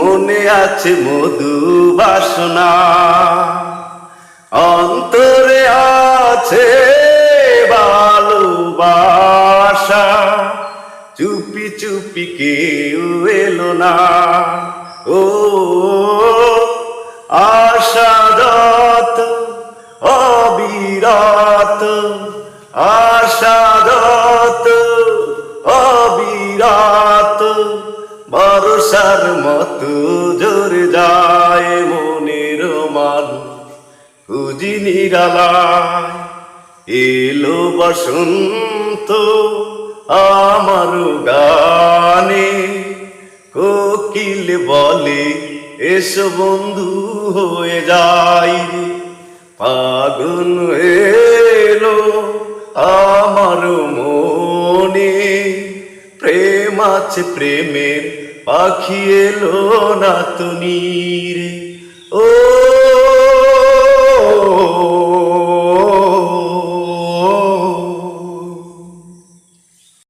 মনে আছে মধু বাসনা, অন্তরে আছে ভালোবাসা, চুপি চুপি কেউ এলো না। ও আশা যত অবিরত, আশা যত অবিরত, বর্ষার মতো জোরে যায় মনের মানুষ খুঁজি নিরালায়। এলো বসন্ত আমার গানে, কোকিল বলে এসো বন্ধু হয়ে যাই। ফাগুন এলো আমার মনে, প্রেম আছে প্রেমের পাখি এলো না তো নীরে। ও